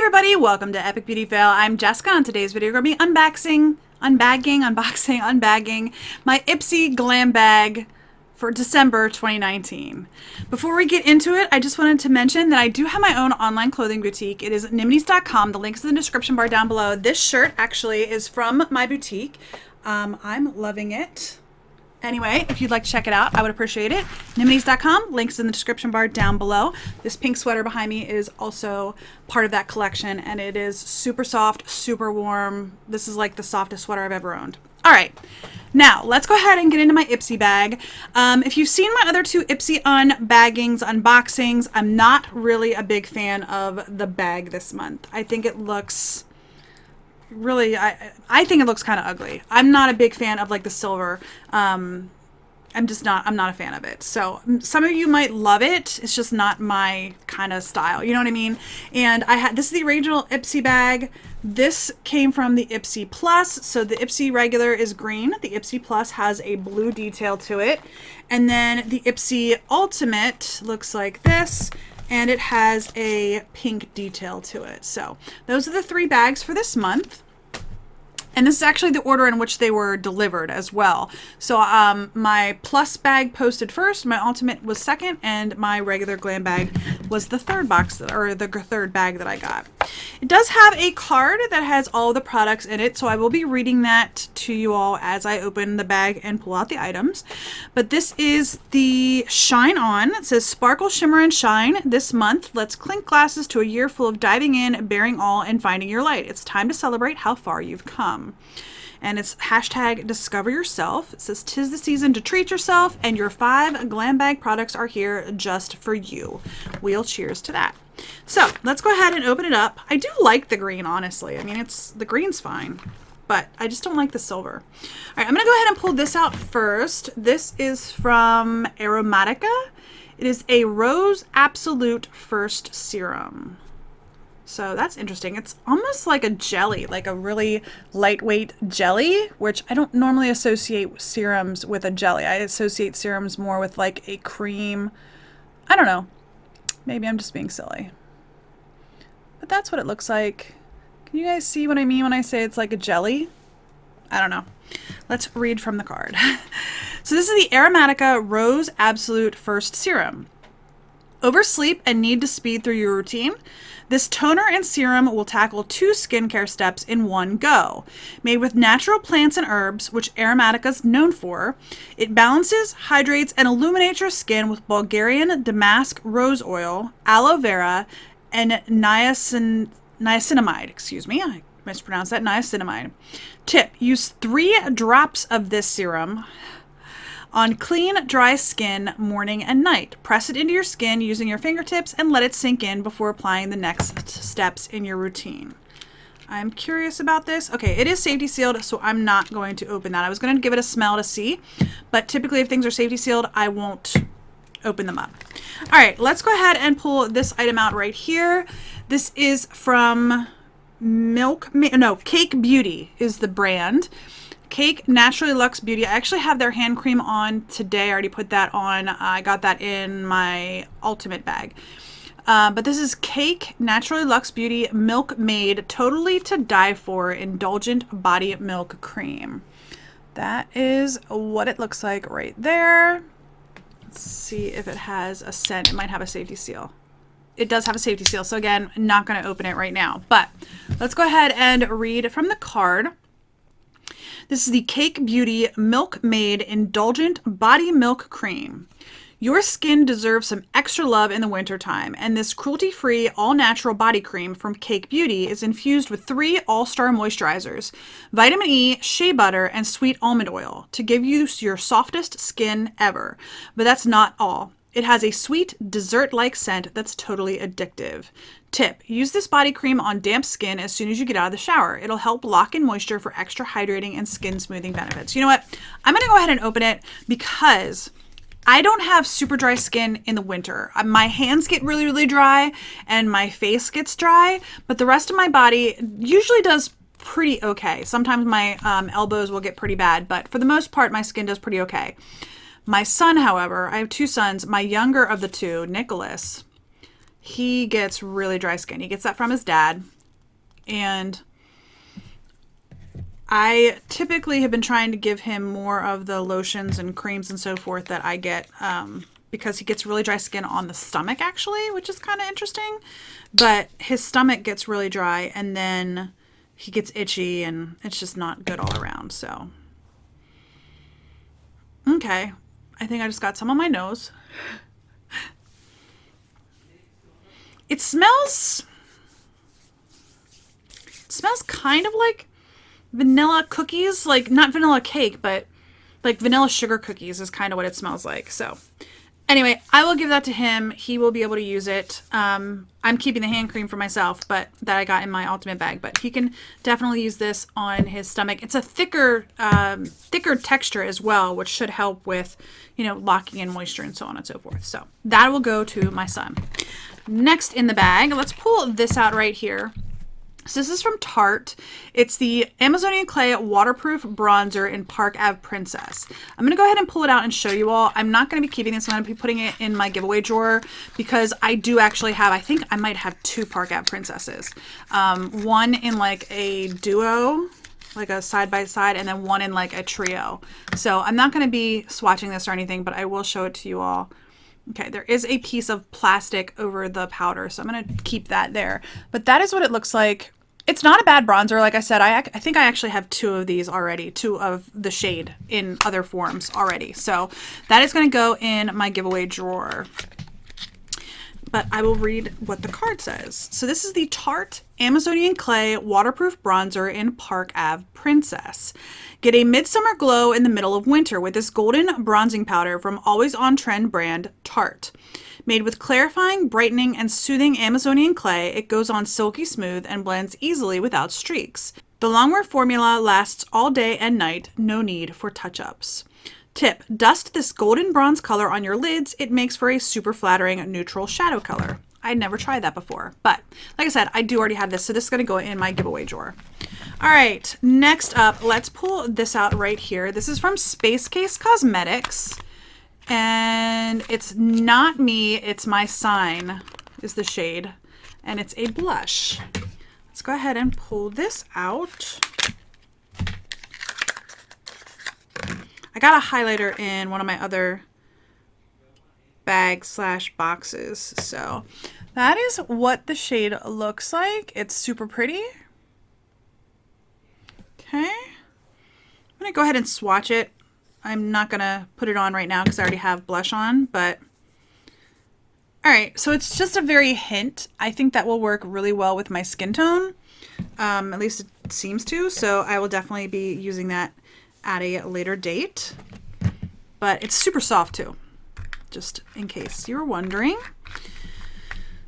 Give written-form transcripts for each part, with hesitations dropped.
Everybody, welcome to Epic Beauty Fail. I'm Jessica. On today's video, we're going to be unbagging my Ipsy Glam Bag for December 2019. Before we get into it, I just wanted to mention that I do have my own online clothing boutique. It is niminies.com. The link's in the description bar down below. This shirt actually is from my boutique. I'm loving it. Anyway, if you'd like to check it out, I would appreciate it. niminies.com, links in the description bar down below. This pink sweater behind me is also part of that collection, and it is super soft, super warm. This is like the softest sweater I've ever owned. All right, now let's go ahead and get into my Ipsy bag. If you've seen my other two Ipsy unboxings, I'm not really a big fan of the bag this month. I think it looks... really, I think it looks kind of ugly. I'm not a big fan of like the silver. I'm not a fan of it. So some of you might love it. It's just not my kind of style. You know what I mean? And this is the original Ipsy bag. This came from the Ipsy Plus. So the Ipsy regular is green. The Ipsy Plus has a blue detail to it. And then the Ipsy Ultimate looks like this. And it has a pink detail to it. So those are the three bags for this month. And this is actually the order in which they were delivered as well. So my Plus bag posted first, my Ultimate was second, and my regular Glam bag was the third box, or the third bag that I got. It does have a card that has all the products in it, so I will be reading that to you all as I open the bag and pull out the items. But this is the Shine On. It says Sparkle, Shimmer, and Shine. This month, let's clink glasses to a year full of diving in, bearing all, and finding your light. It's time to celebrate how far you've come. And it's hashtag discover yourself. It says 'tis the season to treat yourself, and your 5 Glam Bag products are here just for you. We'll cheers to that. So let's go ahead and open it up. I do like the green, honestly. I mean, the green's fine, but I just don't like the silver. All right, I'm gonna go ahead and pull this out first. This is from Arimathea. It is a Rose Absolute First Serum. So that's interesting. It's almost like a jelly, like a really lightweight jelly, which I don't normally associate serums with a jelly. I associate serums more with like a cream. I don't know. Maybe I'm just being silly. But that's what it looks like. Can you guys see what I mean when I say it's like a jelly? I don't know. Let's read from the card. So this is the Arimathea Rose Absolute First Serum. Oversleep and need to speed through your routine? This toner and serum will tackle 2 skincare steps in one go. Made with natural plants and herbs, which Arimathea is known for, it balances, hydrates, and illuminates your skin with Bulgarian damask rose oil, aloe vera, and niacinamide. Excuse me, I mispronounced that. Niacinamide. Tip: use 3 drops of this serum on clean, dry skin morning and night. Press it into your skin using your fingertips and let it sink in before applying the next steps in your routine. I'm curious about this. Okay, it is safety sealed, so I'm not going to open that. I was going to give it a smell to see, but typically if things are safety sealed, I won't open them up. All right, let's go ahead and pull this item out right here. This is from Cake Beauty is the brand. Cake Naturally Luxe Beauty. I actually have their hand cream on today. I already put that on. I got that in my Ultimate bag. But this is Cake Naturally Luxe Beauty Milk Made Totally to Die For Indulgent Body Milk Cream. That is what it looks like right there. Let's see if it has a scent. It might have a safety seal. It does have a safety seal. So again, I'm not going to open it right now. But let's go ahead and read from the card. This is the Cake Beauty Milk Made Indulgent Body Milk Cream. Your skin deserves some extra love in the wintertime, and this cruelty-free, all-natural body cream from Cake Beauty is infused with 3 all-star moisturizers, vitamin E, shea butter, and sweet almond oil to give you your softest skin ever. But that's not all. It has a sweet, dessert-like scent that's totally addictive. Tip: use this body cream on damp skin as soon as you get out of the shower. It'll help lock in moisture for extra hydrating and skin smoothing benefits. You know what? I'm going to go ahead and open it because I don't have super dry skin in the winter. My hands get really, really dry and my face gets dry, but the rest of my body usually does pretty okay. Sometimes my elbows will get pretty bad, but for the most part, my skin does pretty okay. My son, however, I have 2 sons. My younger of the 2, Nicholas, he gets really dry skin. He gets that from his dad. And I typically have been trying to give him more of the lotions and creams and so forth that I get because he gets really dry skin on the stomach, actually, which is kind of interesting. But his stomach gets really dry, and then he gets itchy, and it's just not good all around. So, okay. I think I just got some on my nose. It smells kind of like vanilla cookies, like not vanilla cake, but like vanilla sugar cookies is kind of what it smells like. So anyway, I will give that to him. He will be able to use it. I'm keeping the hand cream for myself, but that I got in my ultimate bag, but he can definitely use this on his stomach. It's a thicker texture as well, which should help with, you know, locking in moisture and so on and so forth. So that will go to my son. Next in the bag, let's pull this out right here. So this is from Tarte. It's the Amazonian Clay Waterproof Bronzer in Park Ave Princess. I'm going to go ahead and pull it out and show you all. I'm not going to be keeping this. I'm going to be putting it in my giveaway drawer because I do actually have, I think I might have 2 Park Ave Princesses. One in like a duo, like a side-by-side, and then one in like a trio. So I'm not going to be swatching this or anything, but I will show it to you all. Okay, there is a piece of plastic over the powder, so I'm going to keep that there. But that is what it looks like. It's not a bad bronzer. Like I said, I think I actually have 2 of these already, 2 of the shade in other forms already. So that is going to go in my giveaway drawer. But I will read what the card says. So this is the Tarte Amazonian Clay Waterproof Bronzer in Park Ave Princess. Get a midsummer glow in the middle of winter with this golden bronzing powder from Always On Trend brand Tarte. Made with clarifying, brightening, and soothing Amazonian clay, it goes on silky smooth and blends easily without streaks. The longwear formula lasts all day and night, no need for touch-ups. Tip, dust this golden bronze color on your lids. It makes for a super flattering neutral shadow color. I'd never tried that before, but like I said, I do already have this, so this is going to go in my giveaway drawer. All right, next up, let's pull this out right here. This is from Space Case Cosmetics, and it's Not Me, It's My Sign is the shade, and it's a blush. Let's go ahead and pull this out. I got a highlighter in one of my other bags / boxes, so that is what the shade looks like. It's super pretty. Okay, I'm gonna go ahead and swatch it. I'm not gonna put it on right now because I already have blush on, but all right, so it's just a very hint. I think that will work really well with my skin tone. At least it seems to, so I will definitely be using that at a later date. But it's super soft too, just in case you were wondering.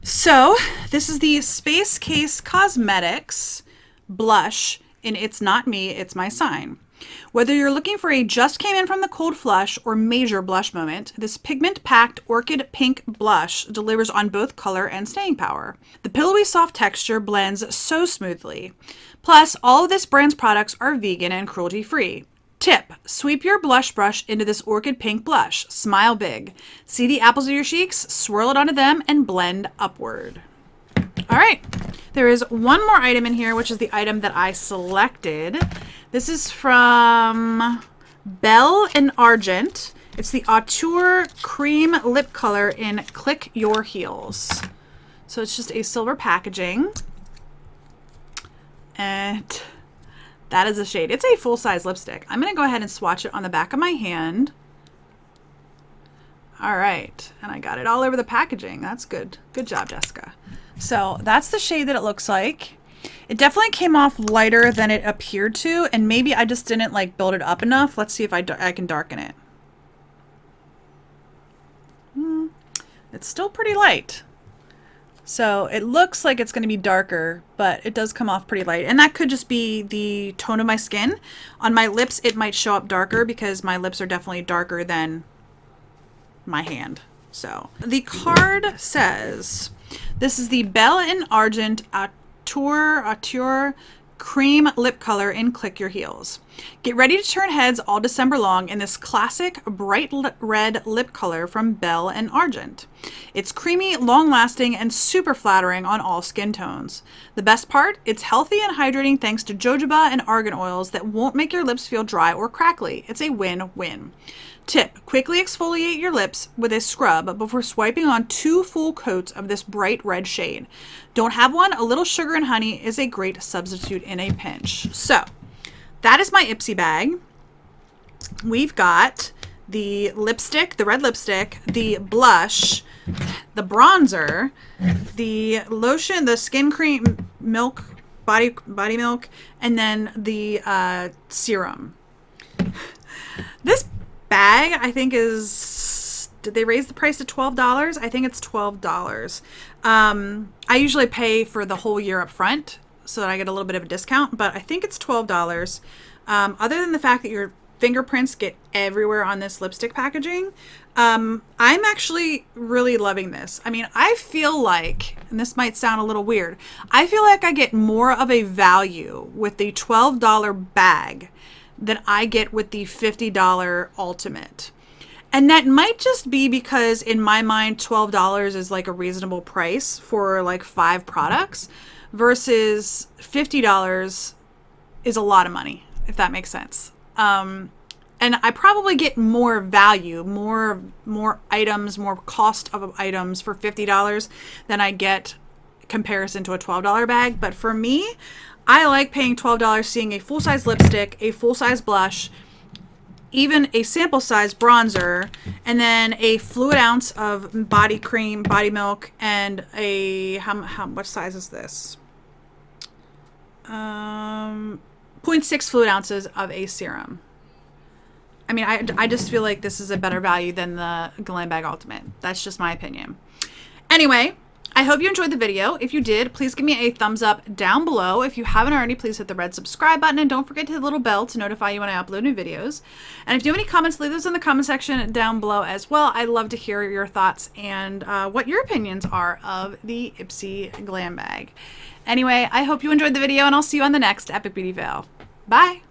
So this is the Space Case Cosmetics blush in It's Not Me, It's My Sign. Whether you're looking for a just came in from the cold flush or major blush moment, this pigment-packed orchid pink blush delivers on both color and staying power. The pillowy soft texture blends so smoothly. Plus, all of this brand's products are vegan and cruelty-free. Tip, sweep your blush brush into this orchid pink blush. Smile big. See the apples of your cheeks, swirl it onto them, and blend upward. All right, there is one more item in here, which is the item that I selected. This is from Belle and Argent. It's the Auteur Cream Lip Color in Click Your Heels. So it's just a silver packaging. And that is a shade. It's a full-size lipstick. I'm going to go ahead and swatch it on the back of my hand. All right, and I got it all over the packaging. That's good. Good job, Jessica. So that's the shade that it looks like. It definitely came off lighter than it appeared to, and maybe I just didn't like build it up enough. Let's see if I can darken it. It's still pretty light. So it looks like it's going to be darker, but it does come off pretty light. And that could just be the tone of my skin. On my lips, it might show up darker because my lips are definitely darker than my hand. So the card says, this is the Belle and Argent Auteur cream lip color in Click Your Heels. Get ready to turn heads all December long in this classic bright red lip color from Belle and Argent. It's creamy, long-lasting, and super flattering on all skin tones. The best part? It's healthy and hydrating thanks to jojoba and argan oils that won't make your lips feel dry or crackly. It's a win-win. Tip: quickly exfoliate your lips with a scrub before swiping on 2 full coats of this bright red shade. Don't have one? A little sugar and honey is a great substitute in a pinch. So, that is my Ipsy bag. We've got the lipstick, the red lipstick, the blush, the bronzer, the lotion, the skin cream, milk, body milk, and then the serum. This bag, I think, is, did they raise the price to $12? I think it's $12. I usually pay for the whole year up front so that I get a little bit of a discount, but I think it's $12. Other than the fact that your fingerprints get everywhere on this lipstick packaging, I'm actually really loving this. I mean, I feel like, and this might sound a little weird, I feel like I get more of a value with the $12 bag than I get with the $50 ultimate. And that might just be because in my mind, $12 is like a reasonable price for like 5 products versus $50 is a lot of money, if that makes sense. And I probably get more value, more items, more cost of items for $50 than I get comparison to a $12 bag. But for me, I like paying $12, seeing a full-size lipstick, a full-size blush, even a sample-size bronzer, and then a fluid ounce of body cream, body milk, and a, how much size is this? 0.6 fluid ounces of a serum. I mean, I just feel like this is a better value than the Glam Bag Ultimate. That's just my opinion. Anyway, I hope you enjoyed the video. If you did, please give me a thumbs up down below. If you haven't already, please hit the red subscribe button and don't forget to hit the little bell to notify you when I upload new videos. And if you have any comments, leave those in the comment section down below as well. I'd love to hear your thoughts and what your opinions are of the Ipsy Glam Bag. Anyway, I hope you enjoyed the video and I'll see you on the next Epic Beauty Fail. Bye!